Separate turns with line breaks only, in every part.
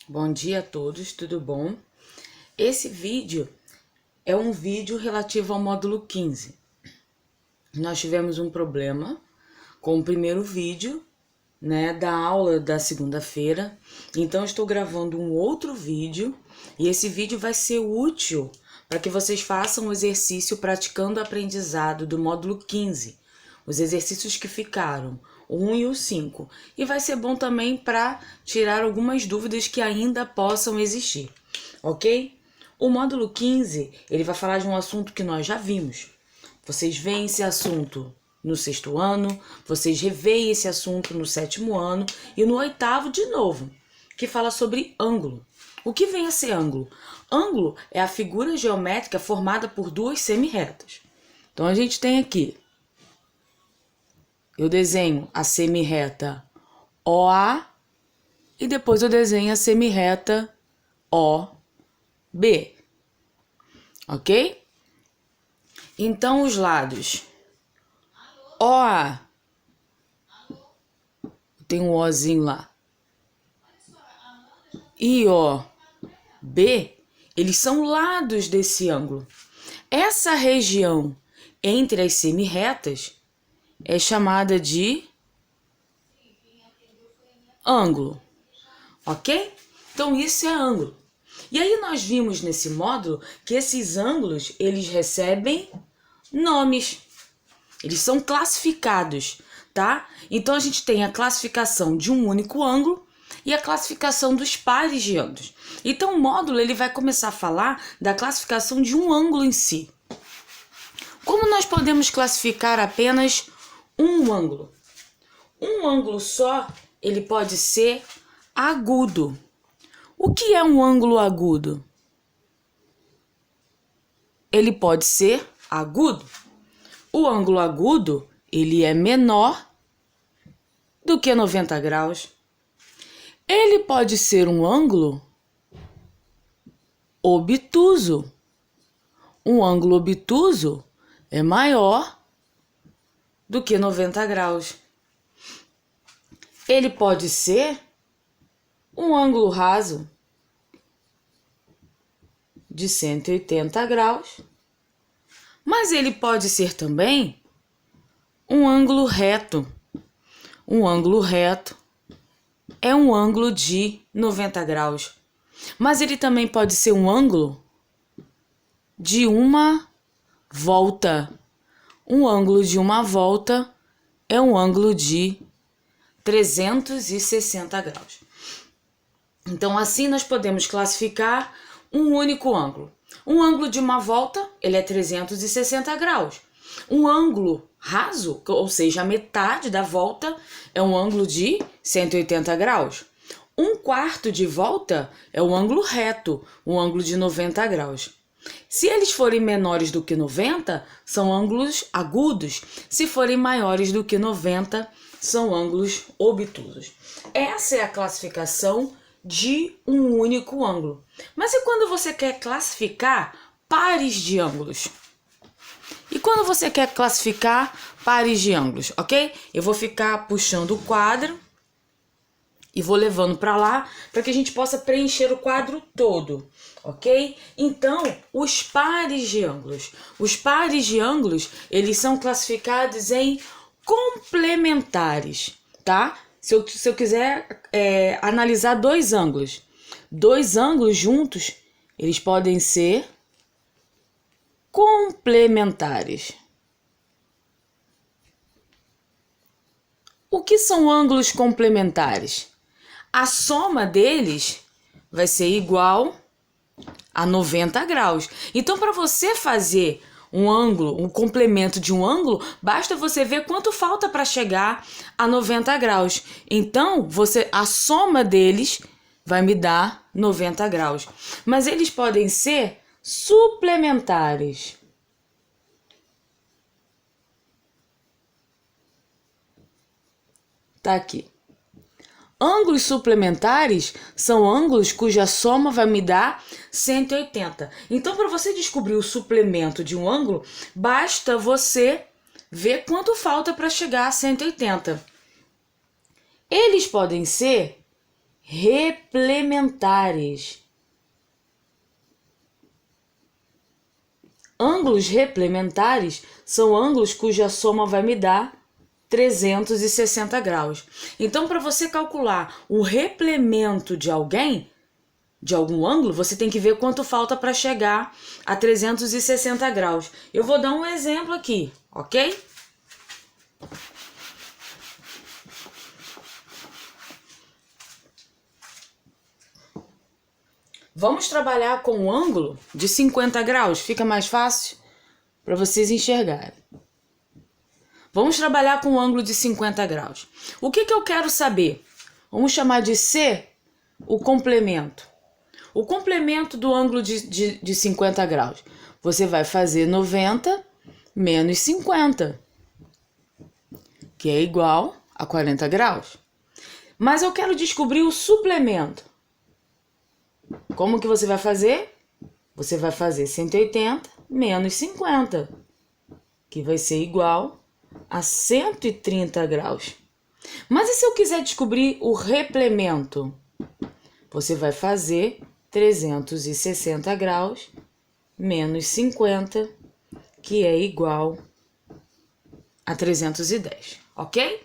Bom dia a todos, tudo bom? Esse vídeo é um vídeo relativo ao módulo 15. Nós tivemos um problema com o primeiro vídeo, da aula da segunda-feira. Então, estou gravando um outro vídeo e esse vídeo vai ser útil para que vocês façam o exercício praticando o aprendizado do módulo 15. Os exercícios que ficaram, o 1 e o 5. E vai ser bom também para tirar algumas dúvidas que ainda possam existir, ok? O módulo 15, ele vai falar de um assunto que nós já vimos. Vocês veem esse assunto no 6º ano, vocês reveem esse assunto no 7º ano e no 8º de novo, que fala sobre ângulo. O que vem a ser ângulo? Ângulo é a figura geométrica formada por duas semirretas. Então, a gente tem aqui, eu desenho a semirreta OA e depois eu desenho a semirreta OB, ok? Então, os lados OA, tem um Ozinho lá, e OB, eles são lados desse ângulo. Essa região entre as semirretas é chamada de ângulo, ok? Então, isso é ângulo. E aí nós vimos nesse módulo que esses ângulos, eles recebem nomes. Eles são classificados, tá? Então, a gente tem a classificação de um único ângulo e a classificação dos pares de ângulos. Então, o módulo ele vai começar a falar da classificação de um ângulo em si. Como nós podemos classificar apenas um ângulo? Um ângulo só, ele pode ser agudo. O que é um ângulo agudo? Ele pode ser agudo. O ângulo agudo, ele é menor do que 90 graus. Ele pode ser um ângulo obtuso. Um ângulo obtuso é maior do que 90 graus. Ele pode ser um ângulo raso de 180 graus, mas ele pode ser também um ângulo reto. Um ângulo reto é um ângulo de 90 graus, mas ele também pode ser um ângulo de uma volta. Um ângulo de uma volta é um ângulo de 360 graus. Então, assim nós podemos classificar um único ângulo. Um ângulo de uma volta, ele é 360 graus. Um ângulo raso, ou seja, a metade da volta, é um ângulo de 180 graus. Um quarto de volta é um ângulo reto, um ângulo de 90 graus. Se eles forem menores do que 90, são ângulos agudos. Se forem maiores do que 90, são ângulos obtusos. Essa é a classificação de um único ângulo. Mas e quando você quer classificar pares de ângulos? E quando você quer classificar pares de ângulos, ok? Eu vou ficar puxando o quadro e vou levando para lá para que a gente possa preencher o quadro todo, ok? Então, os pares de ângulos. Os pares de ângulos, eles são classificados em complementares, tá? Se eu quiser analisar dois ângulos juntos, eles podem ser complementares. O que são ângulos complementares? A soma deles vai ser igual a 90 graus. Então, para você fazer um ângulo, um complemento de um ângulo, basta você ver quanto falta para chegar a 90 graus. Então, a soma deles vai me dar 90 graus. Mas eles podem ser suplementares. Tá aqui. Ângulos suplementares são ângulos cuja soma vai me dar 180. Então, para você descobrir o suplemento de um ângulo, basta você ver quanto falta para chegar a 180. Eles podem ser replementares. Ângulos replementares são ângulos cuja soma vai me dar 360 graus. Então, para você calcular o replemento de algum ângulo, você tem que ver quanto falta para chegar a 360 graus. Eu vou dar um exemplo aqui, ok? Vamos trabalhar com um ângulo de 50 graus, fica mais fácil para vocês enxergarem. Vamos trabalhar com um ângulo de 50 graus. O que eu quero saber? Vamos chamar de C o complemento. O complemento do ângulo de 50 graus. Você vai fazer 90 menos 50, que é igual a 40 graus. Mas eu quero descobrir o suplemento. Como que você vai fazer? Você vai fazer 180 menos 50, que vai ser igual a 130 graus. Mas e se eu quiser descobrir o replemento? Você vai fazer 360 graus menos 50, que é igual a 310, ok?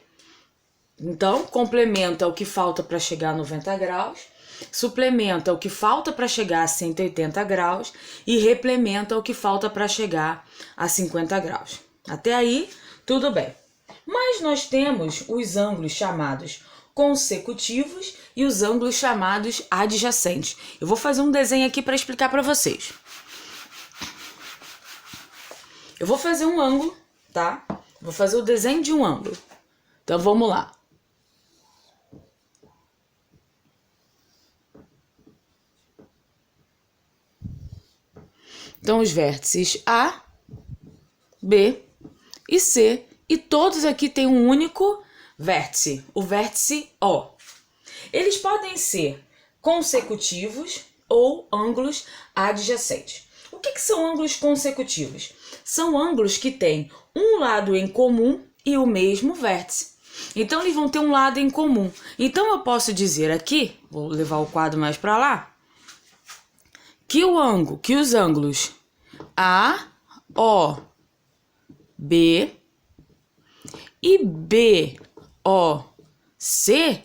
Então, complemento é o que falta para chegar a 90 graus, suplemento é o que falta para chegar a 180 graus e replemento é o que falta para chegar a 50 graus. Até aí, tudo bem. Mas nós temos os ângulos chamados consecutivos e os ângulos chamados adjacentes. Eu vou fazer um desenho aqui para explicar para vocês. Eu vou fazer um ângulo, tá? Vou fazer o desenho de um ângulo. Então, vamos lá. Então, os vértices A, B e C, e todos aqui têm um único vértice, o vértice O. Eles podem ser consecutivos ou ângulos adjacentes. O que são ângulos consecutivos? São ângulos que têm um lado em comum e o mesmo vértice. Então, eles vão ter um lado em comum. Então, eu posso dizer aqui, vou levar o quadro mais para lá, que os ângulos A, O, B e B, O, C,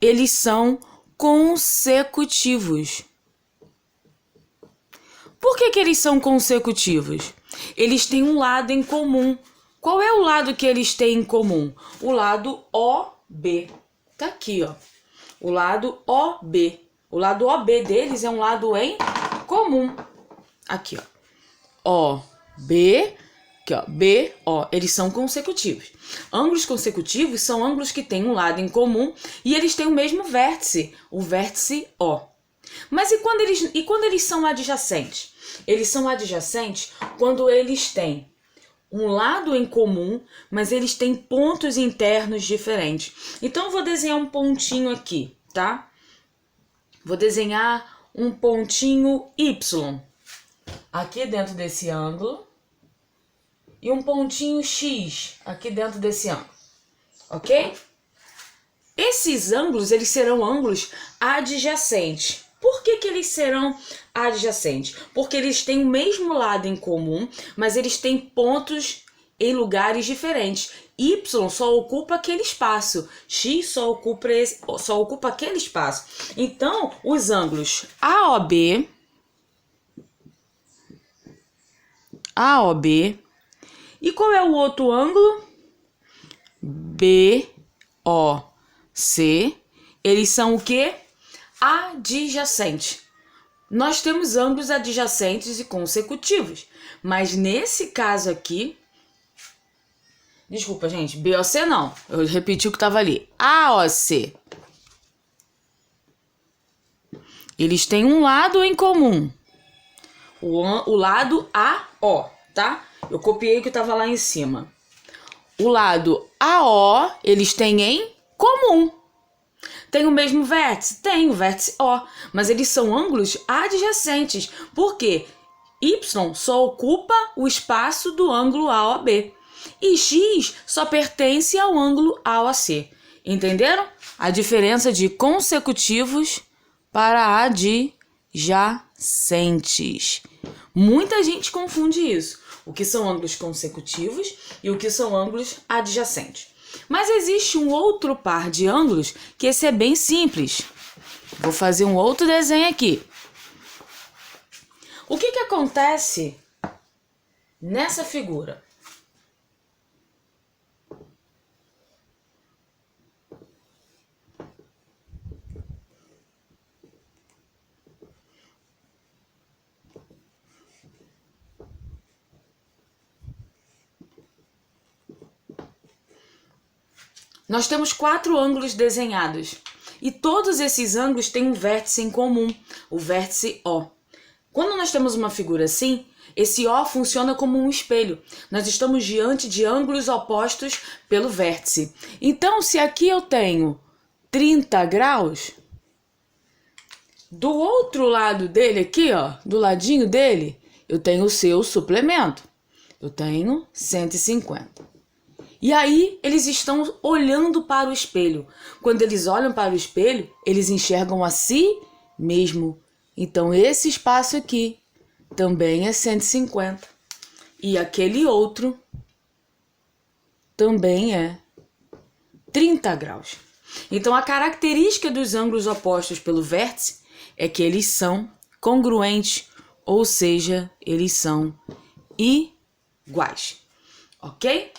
eles são consecutivos. Por que eles são consecutivos? Eles têm um lado em comum. Qual é o lado que eles têm em comum? O lado OB. Tá aqui, ó. O lado OB. O lado OB deles é um lado em comum. Aqui, ó. OB, aqui, ó. BO. Eles são consecutivos. Ângulos consecutivos são ângulos que têm um lado em comum e eles têm o mesmo vértice, o vértice O. Mas e quando eles são adjacentes? Eles são adjacentes quando eles têm um lado em comum, mas eles têm pontos internos diferentes. Então, eu vou desenhar um pontinho aqui, tá? Vou desenhar um pontinho Y aqui dentro desse ângulo e um pontinho X aqui dentro desse ângulo, ok? Esses ângulos, eles serão ângulos adjacentes. Por que eles serão adjacentes? Porque eles têm o mesmo lado em comum, mas eles têm pontos em lugares diferentes. Y só ocupa aquele espaço, X só ocupa aquele espaço. Então, os ângulos AOB, e qual é o outro ângulo? BOC, eles são o quê? Adjacente. Nós temos ângulos adjacentes e consecutivos, mas nesse caso aqui, desculpa, gente, BOC não, eu repeti o que estava ali, AOC. Eles têm um lado em comum, o lado AO, tá? Eu copiei o que estava lá em cima. O lado AO, eles têm em comum. Tem o mesmo vértice? Tem o vértice O, mas eles são ângulos adjacentes. Por quê? Y só ocupa o espaço do ângulo AOB e X só pertence ao ângulo AOC. Entenderam? A diferença de consecutivos para adjacentes. Muita gente confunde isso. O que são ângulos consecutivos e o que são ângulos adjacentes. Mas existe um outro par de ângulos que esse é bem simples. Vou fazer um outro desenho aqui. O que acontece nessa figura? Nós temos 4 ângulos desenhados e todos esses ângulos têm um vértice em comum, o vértice O. Quando nós temos uma figura assim, esse O funciona como um espelho. Nós estamos diante de ângulos opostos pelo vértice. Então, se aqui eu tenho 30 graus, do outro lado dele aqui, ó, do ladinho dele, eu tenho o seu suplemento. Eu tenho 150. E aí, eles estão olhando para o espelho. Quando eles olham para o espelho, eles enxergam a si mesmo. Então, esse espaço aqui também é 150. E aquele outro também é 30 graus. Então, a característica dos ângulos opostos pelo vértice é que eles são congruentes, ou seja, eles são iguais. Ok?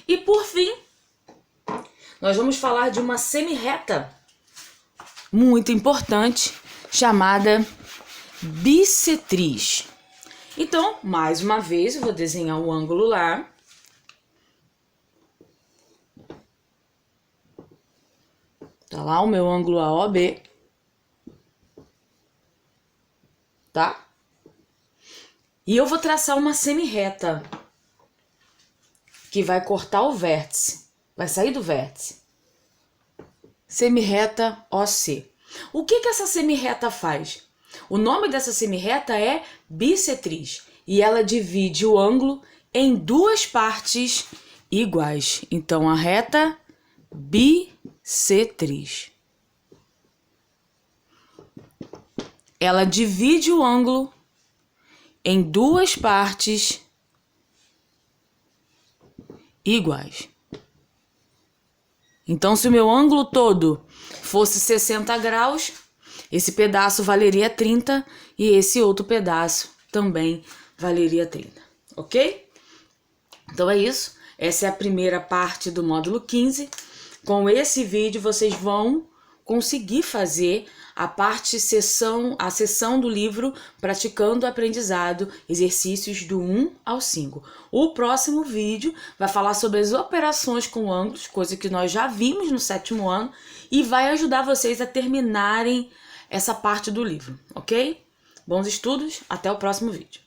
E por fim, nós vamos falar de uma semirreta muito importante chamada bissetriz. Então, mais uma vez, eu vou desenhar o ângulo lá. Tá lá o meu ângulo AOB. Tá? E eu vou traçar uma semirreta que vai cortar o vértice, vai sair do vértice. Semirreta OC. O que essa semirreta faz? O nome dessa semirreta é bissetriz e ela divide o ângulo em 2 partes iguais. Então, a reta bissetriz. Ela divide o ângulo em 2 partes iguais. Então, se o meu ângulo todo fosse 60 graus, esse pedaço valeria 30 e esse outro pedaço também valeria 30, ok? Então é isso. Essa é a primeira parte do módulo 15. Com esse vídeo, vocês vão conseguir fazer a sessão do livro Praticando o Aprendizado, exercícios do 1 ao 5. O próximo vídeo vai falar sobre as operações com ângulos, coisa que nós já vimos no 7º ano, e vai ajudar vocês a terminarem essa parte do livro, ok? Bons estudos, até o próximo vídeo.